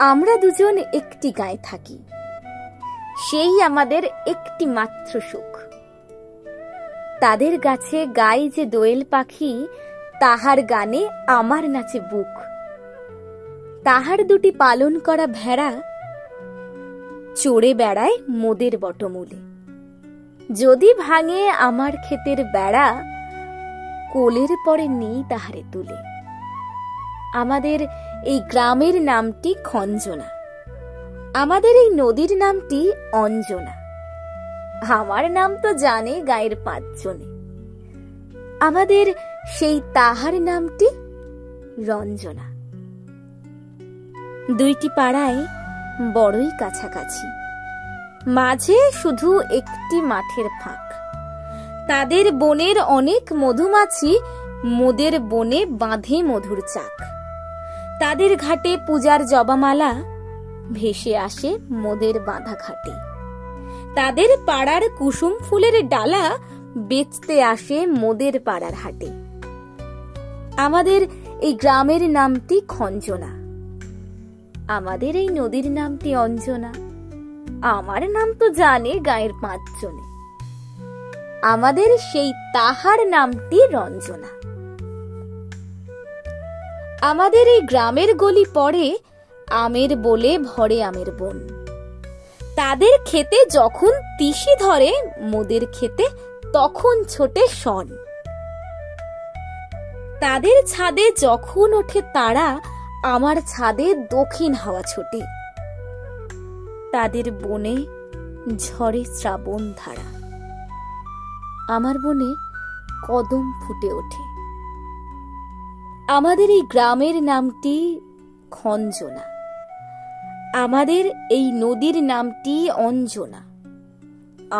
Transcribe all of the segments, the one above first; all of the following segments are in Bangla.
আমরা দুজন একটি গায়ে থাকি, সেই আমাদের একটি মাত্র সুখ। তাদের গাছে গায় যে দোয়েল পাখি, তাহার গানে আমার নাচে বুক। তাহার দুটি পালন করা ভেড়া চড়ে বেড়ায় মোদের বটমূলে। যদি ভাঙে আমার ক্ষেতের বেড়া, কোলের পরে নেই তাহারে তুলে। আমাদের এই গ্রামের নামটি খঞ্জনা, আমাদের এই নদীর নামটি অঞ্জনা। আমার নাম তো জানে গায়ের 5 জনে, আমাদের সেই তাহার নামটি রঞ্জনা। দুইটি পাড়ায় বড়ই কাছাকাছি, মাঝে শুধু একটি মাঠের ফাঁক। তাদের বনের অনেক মধুমাছি, মোদের বনে বাঁধে মধুর চাক। তাদের ঘাটে পূজার জবামালা ভেসে আসে মোদের বাঁধা ঘাটে। তাদের পাড়ার কুসুম ফুলের ডালা বেচতে আসে মোদের পাড়ার হাটে। আমাদের এই গ্রামের নামটি খঞ্জনা, আমাদের এই নদীর নামটি অঞ্জনা। আমার নাম তো জানে গায়ের 5 জনে, আমাদের সেই তাহার নামটি রঞ্জনা। আমাদের এই গ্রামের গলি পড়ে আমের বলে ভরে আমের বন। তাদের খেতে যখন তিসি ধরে, মোদের খেতে তখন ছোটে শন। তাদের ছাদে যখন ওঠে তারা, আমার ছাদে দক্ষিণ হাওয়া ছোটে। তাদের বনে ঝরে শ্রাবণ ধারা, আমার বনে কদম ফুটে ওঠে। আমাদের এই গ্রামের নামটি খঞ্জনা, আমাদের এই নদীর নামটি অঞ্জনা।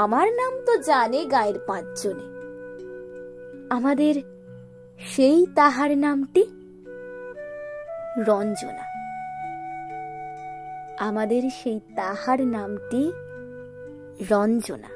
আমার নাম তো জানে গায়ের 5 জনে, আমাদের সেই তাহার নামটি রঞ্জনা। আমাদের সেই তাহার নামটি রঞ্জনা।